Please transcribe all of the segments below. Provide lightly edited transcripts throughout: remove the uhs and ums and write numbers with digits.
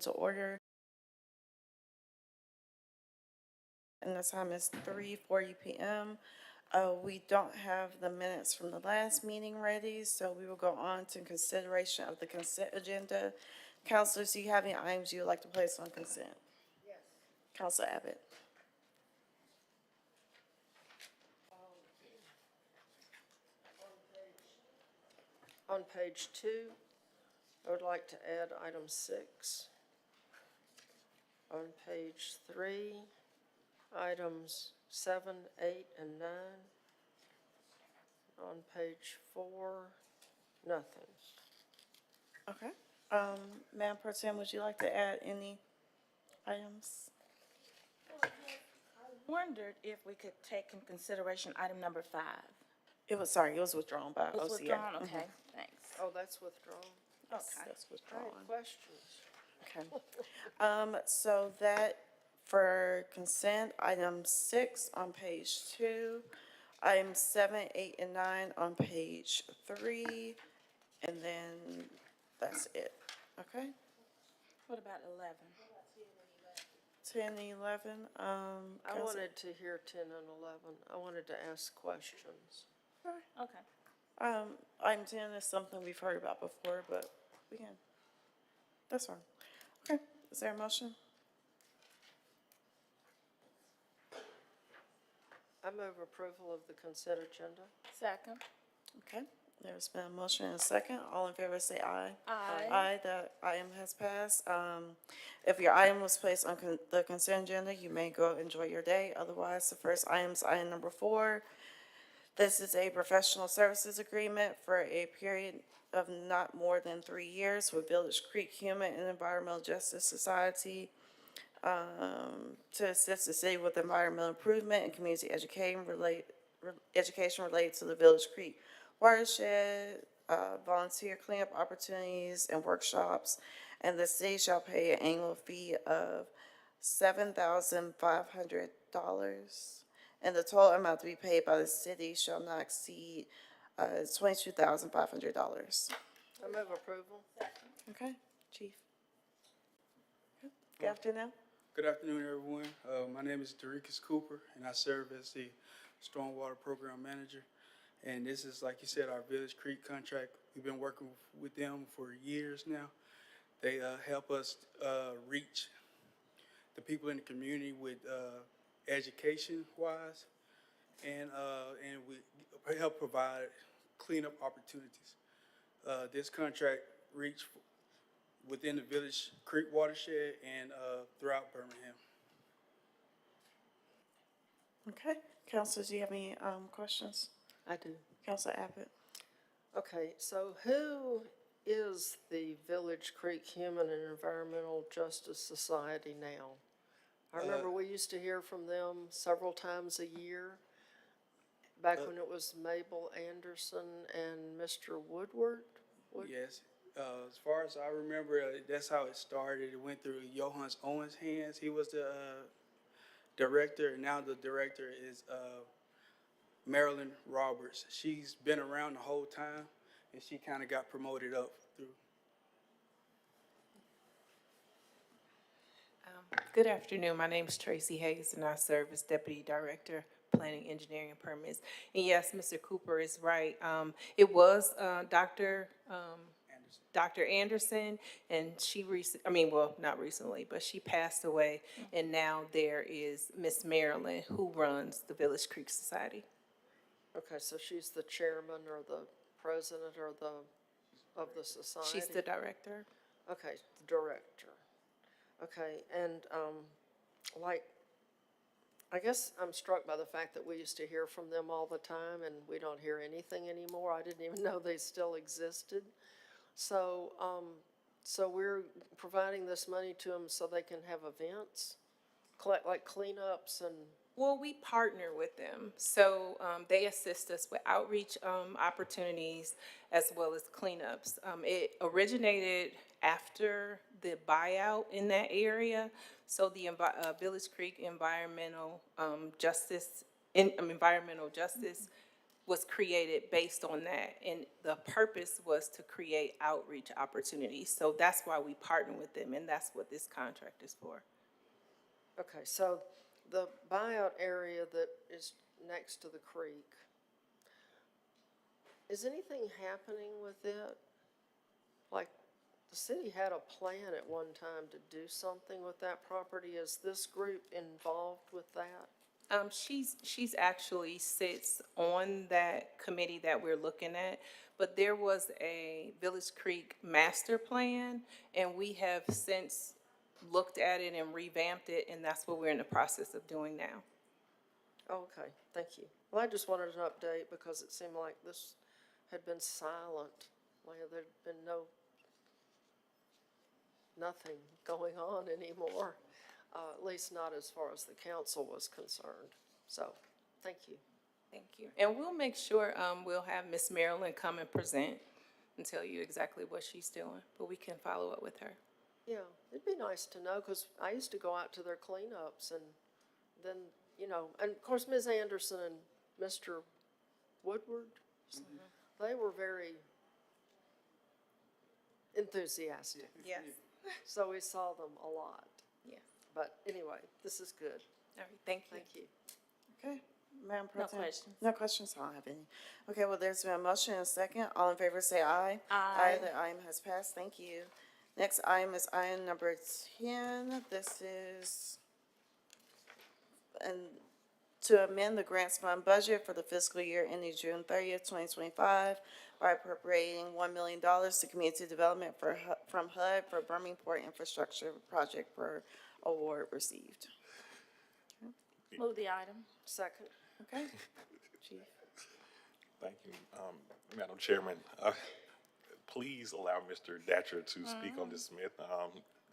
to order. And the time is 3:40 p.m. We don't have the minutes from the last meeting ready, so we will go on to consideration of the consent agenda. Councilors, do you have any items you would like to place on consent? Yes. Council Abbott. On page 2, I would like to add item 6. On page 3, items 7, 8, and 9. On page 4, nothing. Okay. Madam Pro Tem, would you like to add any items? Wondered if we could take in consideration item number 5. It was withdrawn by It was OCA. withdrawn, okay, thanks. Oh, that's withdrawn. Yes, Okay. that's I withdrawn. had questions. Okay. So that for consent, item 6 on page 2, item 7, 8, and 9 on page 3, and then that's it. Okay? What about 11? 10 and 11, I wanted to hear 10 and 11. I wanted to ask questions. Okay. item 10 is something we've heard about before, but we can, that's fine. Okay, is there a motion? I move approval of the consent agenda. Second. Okay, there's been a motion and a second. All in favor say aye. Aye. Aye, that item has passed. If your item was placed on the consent agenda, you may go enjoy your day. Otherwise, the first item is item number 4. This is a professional services agreement for a period of not more than 3 years with Village Creek Human and Environmental Justice Society to assist the city with environmental improvement and community education related to the Village Creek watershed, volunteer cleanup opportunities and workshops, and the city shall pay an annual fee of $7,500, and the total amount to be paid by the city shall not exceed $22,500. I move approval. Okay, Chief. Good afternoon. Good afternoon, everyone. My name is Derikus Cooper, and I serve as the Stormwater Program Manager. And this is, like you said, our Village Creek contract. We've been working with them for years now. They help us reach the people in the community with education-wise, and we help provide cleanup opportunities. This contract reached within the Village Creek watershed and throughout Birmingham. Okay, councilors, do you have any questions? I do. Councilor Abbott. Okay, so who is the Village Creek Human and Environmental Justice Society now? I remember we used to hear from them several times a year, back when it was Mabel Anderson and Mr. Woodward. Yes. As far as I remember, that's how it started. It went through Johannes Owens' hands. He was the director, and now the director is Marilyn Roberts. She's been around the whole time, and she kind of got promoted up through. Good afternoon. My name is Tracy Hayes, and I serve as Deputy Director, Planning, Engineering, and Permits. And yes, Mr. Cooper is right. It was Dr. Anderson, and she not recently, but she passed away. And now there is Miss Marilyn, who runs the Village Creek Society. Okay, so she's the chairman or the president or of the society? She's the director. Okay, the director. Okay, and I guess I'm struck by the fact that we used to hear from them all the time and we don't hear anything anymore. I didn't even know they still existed. So, so we're providing this money to them so they can have events, like cleanups and. Well, we partner with them, so they assist us with outreach opportunities as well as cleanups. It originated after the buyout in that area, so the Village Creek Environmental Justice was created based on that. And the purpose was to create outreach opportunities. So that's why we partner with them, and that's what this contract is for. Okay, so the buyout area that is next to the creek, is anything happening with it? Like, the city had a plan at one time to do something with that property. Is this group involved with that? She's actually sits on that committee that we're looking at, but there was a Village Creek master plan, and we have since looked at it and revamped it, and that's what we're in the process of doing now. Okay, thank you. Well, I just wanted an update because it seemed like this had been silent. Like there'd been nothing going on anymore, at least not as far as the council was concerned. So, thank you. Thank you. And we'll make sure, we'll have Miss Marilyn come and present and tell you exactly what she's doing, but we can follow up with her. Yeah, it'd be nice to know, because I used to go out to their cleanups and then, and of course, Ms. Anderson and Mr. Woodward, they were very enthusiastic. Yes. So we saw them a lot. Yes. But anyway, this is good. All right, thank you. Thank you. Okay, Madam Pro No Tem? questions. No questions, I don't have any. Okay, well, there's been a motion and a second. All in favor say aye. Aye. The item has passed. Thank you. Next item is item number 10. This is to amend the grants fund budget for the fiscal year ending June 30th, 2025 by appropriating $1 million to community development from HUD for Birmingport Infrastructure Project for award received. Move the item. Second. Okay? Chief. Thank you, Madam Chairman. Please allow Mr. Datcher to speak on this, Smith.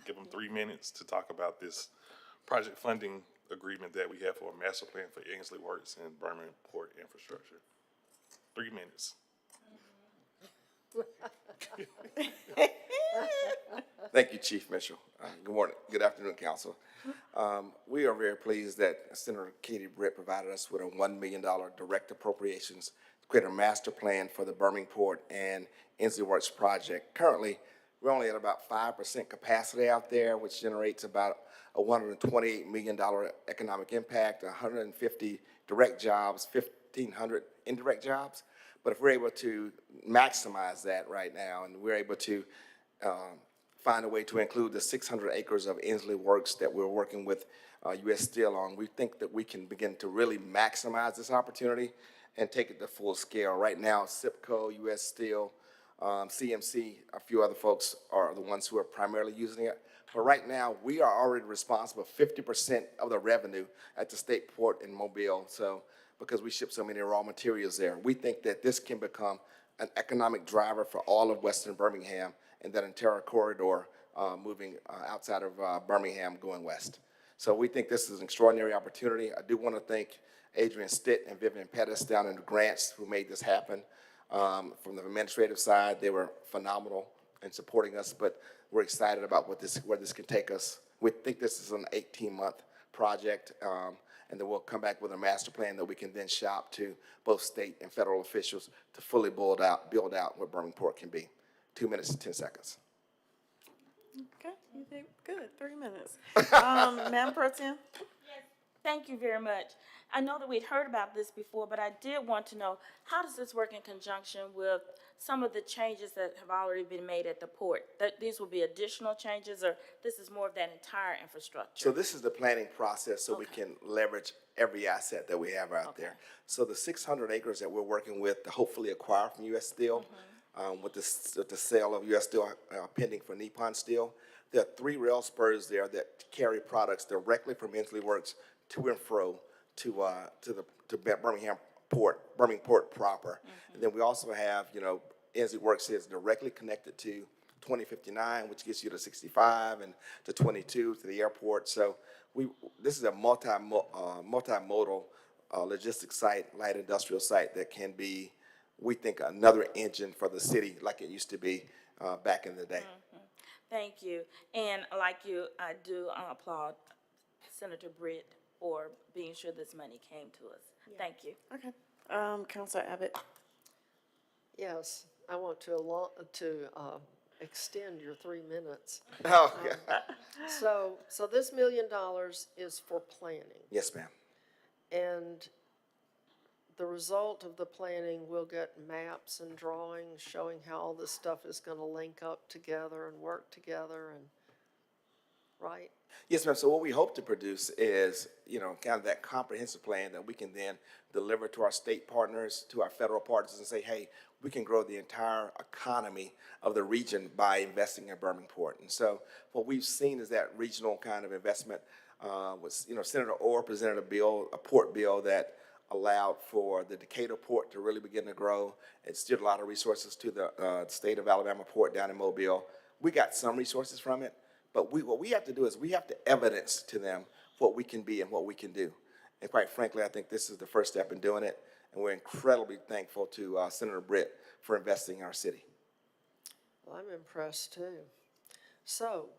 Give him 3 minutes to talk about this project funding agreement that we have for a master plan for Ainsley Works and Birmingham Infrastructure. 3 minutes. Thank you, Chief Mitchell. Good morning, good afternoon, Council. We are very pleased that Senator Katie Britt provided us with a $1 million direct appropriations to create a master plan for the Birmingport and Ainsley Works project. Currently, we're only at about 5% capacity out there, which generates about a $128 million economic impact, 150 direct jobs, 1,500 indirect jobs. But if we're able to maximize that right now, and we're able to find a way to include the 600 acres of Ainsley Works that we're working with U.S. Steel on, we think that we can begin to really maximize this opportunity and take it to full scale. Right now, SIPCO, U.S. Steel, CMC, a few other folks are the ones who are primarily using it. But right now, we are already responsible for 50% of the revenue at the state port in Mobile. So, because we ship so many raw materials there, we think that this can become an economic driver for all of Western Birmingham and that entire corridor moving outside of Birmingham going west. So we think this is an extraordinary opportunity. I do want to thank Adrian Stitt and Vivian Pettis down in the grants who made this happen. From the administrative side, they were phenomenal in supporting us, but we're excited about where this can take us. We think this is an 18-month project, and then we'll come back with a master plan that we can then shop to both state and federal officials to fully build out what Birmingport can be. 2 minutes and 10 seconds. Okay, you did good, 3 minutes. Madam Pro Tem? Thank you very much. I know that we'd heard about this before, but I did want to know, how does this work in conjunction with some of the changes that have already been made at the port? That these will be additional changes, or this is more of that entire infrastructure? So this is the planning process so we can leverage every asset that we have out there. So the 600 acres that we're working with to hopefully acquire from U.S. Steel, with the sale of U.S. Steel pending for Nippon Steel, there are 3 rail spurs there that carry products directly from Ainsley Works to and fro to Birmingham Port proper. And then we also have, Ainsley Works is directly connected to 2059, which gets you to 65, and to 22 to the airport. So this is a multimodal logistics site, light industrial site that can be, we think, another engine for the city like it used to be back in the day. Thank you. And like you, I do applaud Senator Britt for being sure this money came to us. Thank you. Okay, Counselor Abbott? Yes, I want to extend your 3 minutes. Oh, So this $1 million is for planning, yes, ma'am. and the result of the planning, we'll get maps and drawings showing how all this stuff is gonna link up together and work together and, right? Yes, ma'am. So what we hope to produce is, kind of that comprehensive plan that we can then deliver to our state partners, to our federal partners, and say, hey, we can grow the entire economy of the region by investing in Birmingham Port. And so what we've seen is that regional kind of investment Senator Orr presented a port bill that allowed for the Decatur port to really begin to grow. It steered a lot of resources to the state of Alabama port down in Mobile. We got some resources from it, but what we have to do is we have to evidence to them what we can be and what we can do. And quite frankly, I think this is the first step in doing it, and we're incredibly thankful to Senator Britt for investing in our city. Well, I'm impressed too. So,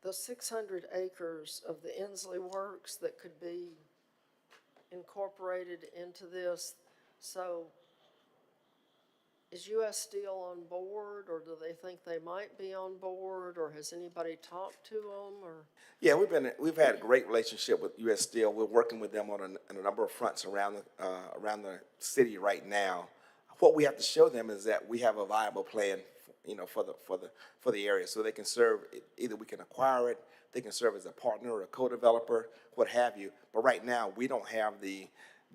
the 600 acres of the Inslee Works that could be incorporated into this, so is U.S. Steel on board, or do they think they might be on board, or has anybody talked to them, or? Yeah, we've had a great relationship with U.S. Steel. We're working with them on a number of fronts around the city right now. What we have to show them is that we have a viable plan, for the area, so they can serve. Either we can acquire it, they can serve as a partner or a co-developer, what have you. But right now, we don't have the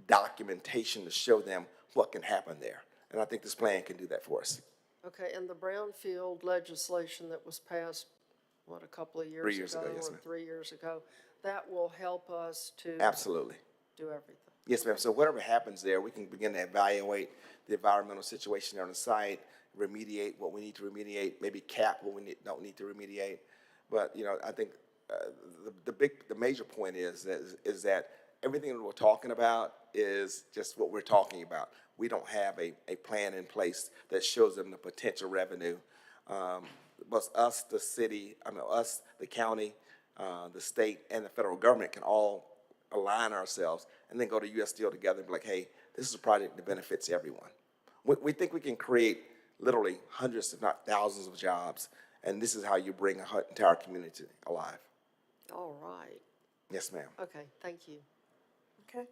documentation to show them what can happen there, and I think this plan can do that for us. Okay, and the brownfield legislation that was passed, what, a couple of years ago? 3 years ago, yes, or ma'am. 3 years ago, that will help us to Absolutely. do everything. Yes, ma'am. So whatever happens there, we can begin to evaluate the environmental situation on the site, remediate what we need to remediate, maybe cap what we don't need to remediate. But, I think the major point is that everything that we're talking about is just what we're talking about. We don't have a plan in place that shows them the potential revenue. But us, the city, us, the county, the state, and the federal government can all align ourselves and then go to U.S. Steel together and be like, hey, this is a project that benefits everyone. We think we can create literally hundreds, if not thousands of jobs, and this is how you bring an entire community alive. All right. Yes, ma'am. Okay, thank you. Okay.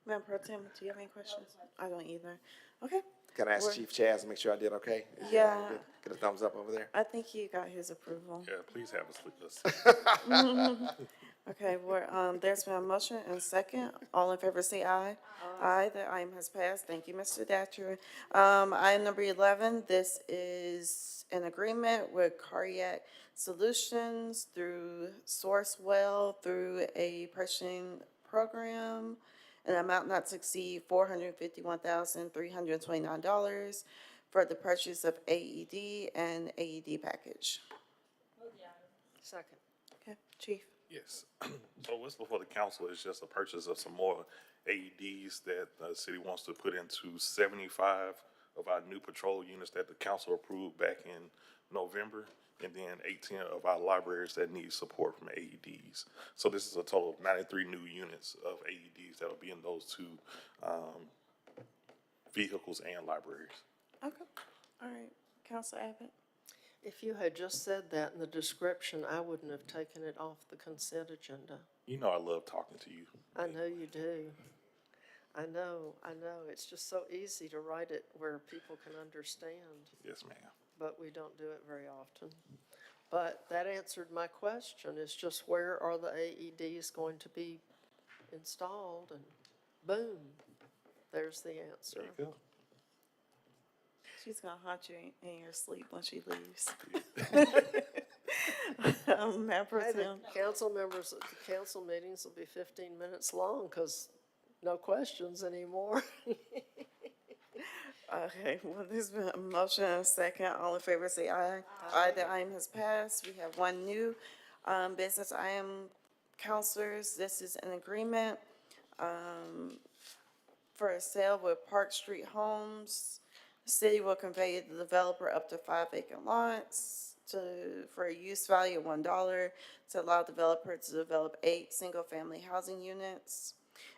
Madam Pro Tem, do you have any questions? I don't either. Okay. Can I ask We're- Chief Chaz to make sure I did okay? Yeah. Get a thumbs up over there. I think he got his approval. Yeah, please have us. Okay, there's been a motion and second. All in favor say aye. Aye, the item has passed. Thank you, Mr. Datcher. Item number 11, this is an agreement with Cardiac Solutions through Sourcewell through a purchasing program, an amount not to exceed $451,329 for the purchase of AED and AED package. Second. Okay, Chief. Yes. So what's before the council is just a purchase of some more AEDs that the city wants to put into 75 of our new patrol units that the council approved back in November, and then 18 of our libraries that need support from AEDs. So this is a total of 93 new units of AEDs that'll be in those two vehicles and libraries. Okay, all right. Counselor Abbott? If you had just said that in the description, I wouldn't have taken it off the consent agenda. You know I love talking to you. I know you do. I know. It's just so easy to write it where people can understand, Yes, ma'am. but we don't do it very often. But that answered my question. It's just where are the AEDs going to be installed? And boom, there's the answer. There you go. She's gonna haunt you in your sleep when she leaves. Madam Pro Hey, the Tem. council members, the council meetings will be 15 minutes long because no questions anymore. Okay, well, there's been a motion and a second. All in favor say aye. Aye, the item has passed. We have one new, business item, counselors. This is an agreement, for a sale with Park Street Homes. The city will convey the developer up to 5 vacant lots for a use value of $1 to allow developer to develop 8 single-family housing units.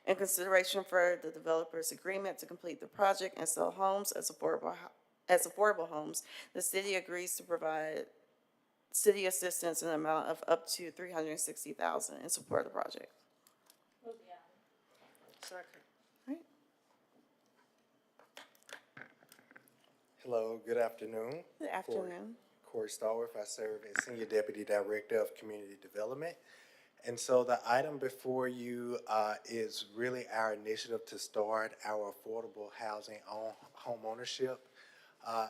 In consideration for the developer's agreement to complete the project and sell homes as affordable homes, the city agrees to provide city assistance in an amount of up to $360,000 in support of the project. Second. Right. Hello, good afternoon. Good afternoon. Corey Stallworth, I serve as Senior Deputy Director of Community Development. And so the item before you is really our initiative to start our affordable housing on home ownership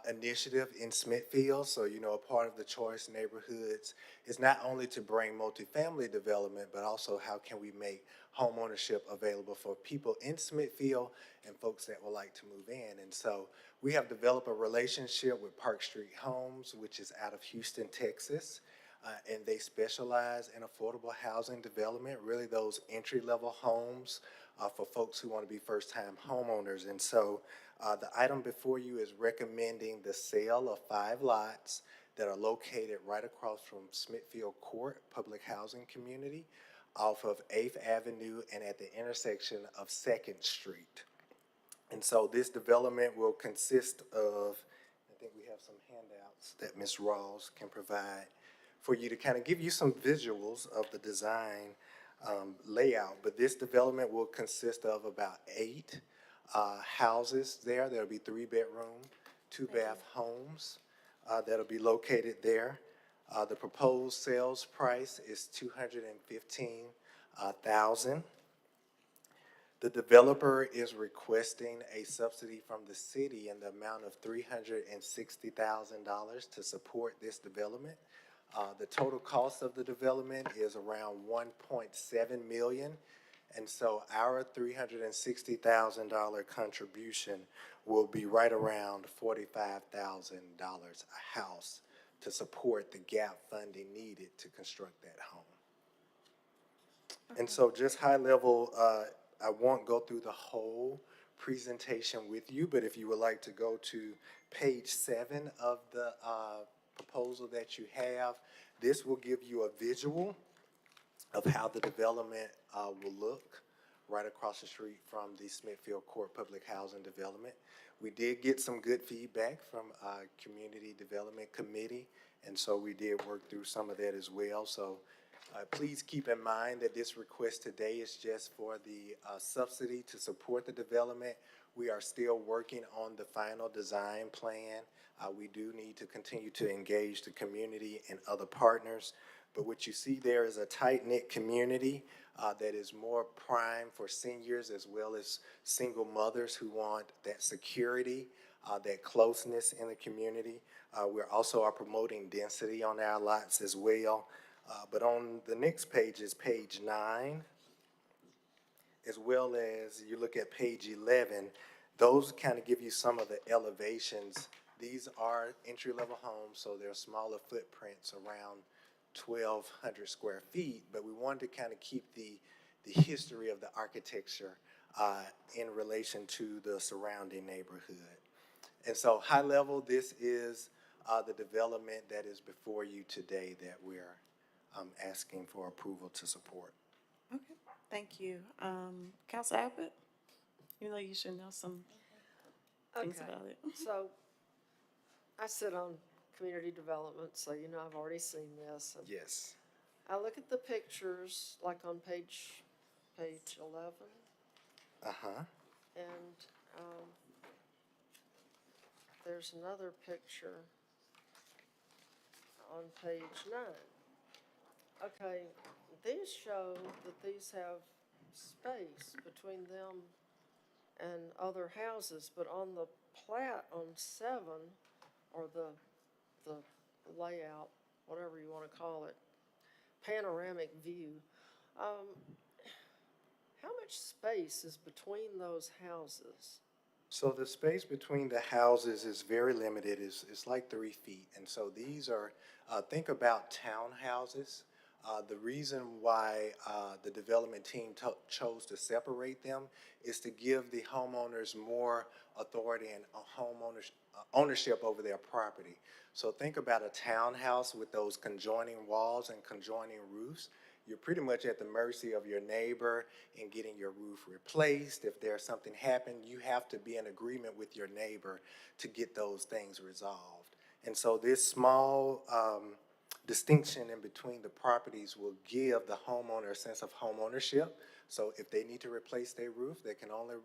initiative in Smithfield. So, you know, a part of the Choice Neighborhoods is not only to bring multifamily development, but also how can we make home ownership available for people in Smithfield and folks that would like to move in. And so we have developed a relationship with Park Street Homes, which is out of Houston, Texas. And they specialize in affordable housing development, really those entry-level homes for folks who want to be first-time homeowners. And so the item before you is recommending the sale of 5 lots that are located right across from Smithfield Court Public Housing Community off of 8th Avenue and at the intersection of 2nd Street. And so this development will consist of, I think we have some handouts that Ms. Rawls can provide for you to kind of give you some visuals of the design layout. But this development will consist of about 8 houses there. There'll be 3-bedroom, 2-bath homes that'll be located there. The proposed sales price is $215,000. The developer is requesting a subsidy from the city in the amount of $360,000 to support this development. The total cost of the development is around $1.7 million. And so our $360,000 contribution will be right around $45,000 a house to support the gap funding needed to construct that home. And so just high level, I won't go through the whole presentation with you, but if you would like to go to page 7 of the proposal that you have, this will give you a visual of how the development will look right across the street from the Smithfield Court Public Housing Development. We did get some good feedback from Community Development Committee, and so we did work through some of that as well. So please keep in mind that this request today is just for the subsidy to support the development. We are still working on the final design plan. We do need to continue to engage the community and other partners. But what you see there is a tight-knit community that is more prime for seniors as well as single mothers who want that security, that closeness in the community. We also are promoting density on our lots as well. But on the next page is page 9, as well as you look at page 11, those kind of give you some of the elevations. These are entry-level homes, so they're smaller footprints, around 1,200 square feet, but we wanted to kind of keep the history of the architecture in relation to the surrounding neighborhood. And so high level, this is the development that is before you today that we're asking for approval to support. Okay, thank you. Council Abbott, you know you should know some things Okay. about it. So I sit on community development, so you know I've already seen this. And Yes. I look at the pictures, like on page 11, Uh-huh. and there's another picture on page 9. Okay, these show that these have space between them and other houses, but on the plat on 7, or the layout, whatever you want to call it, panoramic view, how much space is between those houses? So the space between the houses is very limited. It's like 3 feet. And so these are, think about townhouses. The reason why the development team chose to separate them is to give the homeowners more authority and ownership over their property. So think about a townhouse with those conjoining walls and conjoining roofs. you're pretty much at the mercy of your neighbor in getting your roof replaced. If there's something happened, you have to be in agreement with your neighbor to get those things resolved. And so this small distinction in between the properties will give the homeowner a sense of homeownership. So if they need to replace their roof, they can only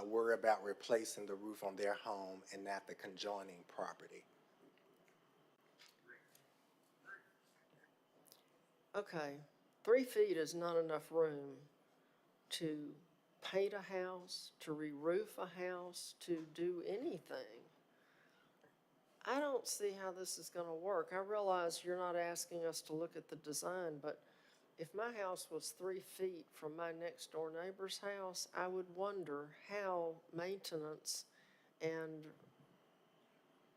worry about replacing the roof on their home and not the conjoining property. Okay, 3 feet is not enough room to paint a house, to re-roof a house, to do anything. I don't see how this is gonna work. I realize you're not asking us to look at the design, but if my house was 3 feet from my next door neighbor's house, I would wonder how maintenance and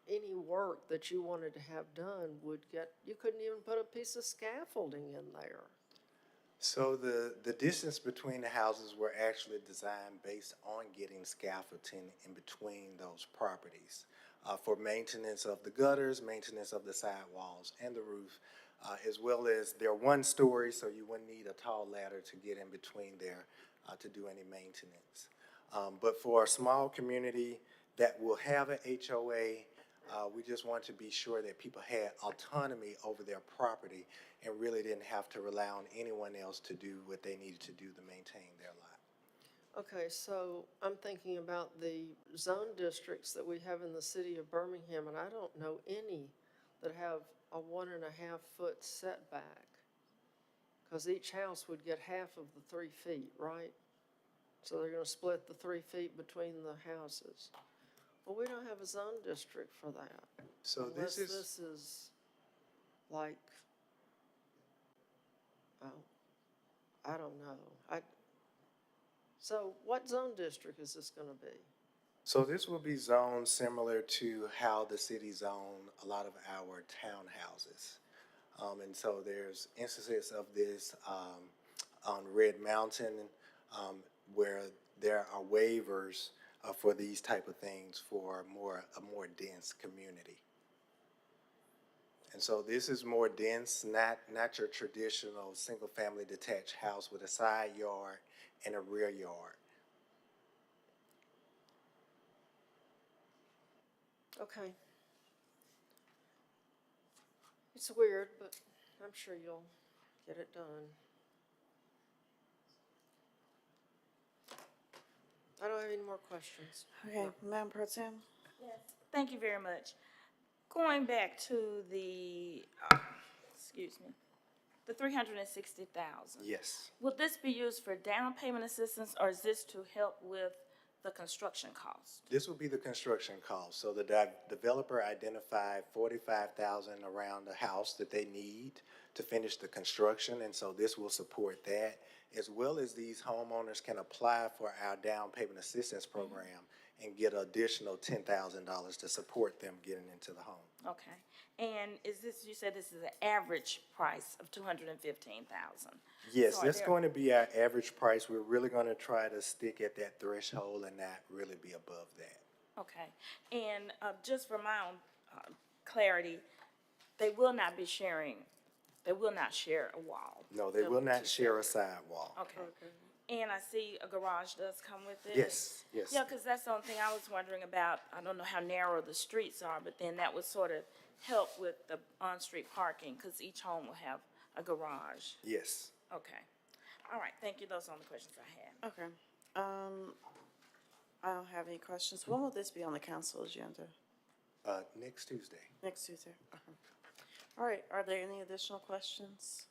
any work that you wanted to have done would get, you couldn't even put a piece of scaffolding in there. So the distance between the houses were actually designed based on getting scaffolding in between those properties for maintenance of the gutters, maintenance of the sidewalls and the roof, as well as they're 1 story, so you wouldn't need a tall ladder to get in between there to do any maintenance. But for a small community that will have an HOA, we just want to be sure that people had autonomy over their property and really didn't have to rely on anyone else to do what they needed to do to maintain their lot. Okay, so I'm thinking about the zone districts that we have in the city of Birmingham, and I don't know any that have a 1.5 foot setback. Because each house would get half of the 3 feet, right? So they're gonna split the 3 feet between the houses. Well, we don't have a zone district for that. So Unless this is, this is like, oh, I don't know. So what zone district is this gonna be? so this will be zoned similar to how the city zoned a lot of our townhouses. And so there's instances of this on Red Mountain where there are waivers for these type of things for a more dense community. And so this is more dense, not your traditional single-family detached house with a side yard and a rear yard. Okay. It's weird, but I'm sure you'll get it done. I don't have any more questions. Okay, Madam Pro Tem? Yes, thank you very much. Going back to the, excuse me, the 360,000. Yes. Will this be used for down payment assistance, or is this to help with the construction cost? This will be the construction cost. So the developer identified 45,000 around the house that they need to finish the construction, and so this will support that, as well as these homeowners can apply for our down payment assistance program and get additional $10,000 to support them getting into the home. Okay, and is this, you said this is an average price of 215,000? Yes, So are that's there- going to be our average price. We're really going to try to stick at that threshold and not really be above that. Okay, and just for my own clarity, they will not be sharing, they will not share a wall? No, they will not share a sidewall. Okay. And I see a garage does come with it? Yes, yes. Yeah, because that's the only thing I was wondering about. I don't know how narrow the streets are, but then that would sort of help with the on-street parking, because each home will have a garage. Yes. Okay. All right, thank you. Those are all the questions I had. Okay. I don't have any questions. When will this be on the council agenda? Next Tuesday. Next Tuesday? Okay. All right, are there any additional questions?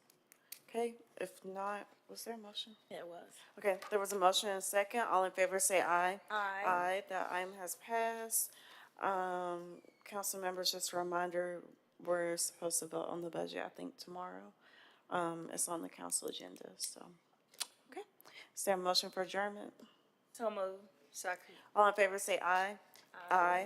Okay, if not, was there a motion? Yeah, it was. Okay, there was a motion and a second. All in favor say aye. Aye. Aye, that item has passed. Council members, just a reminder, we're supposed to vote on the budget, I think, tomorrow. It's on the council agenda, so. Okay, is there a motion for adjournment? So moved. Second. All in favor say aye. Aye.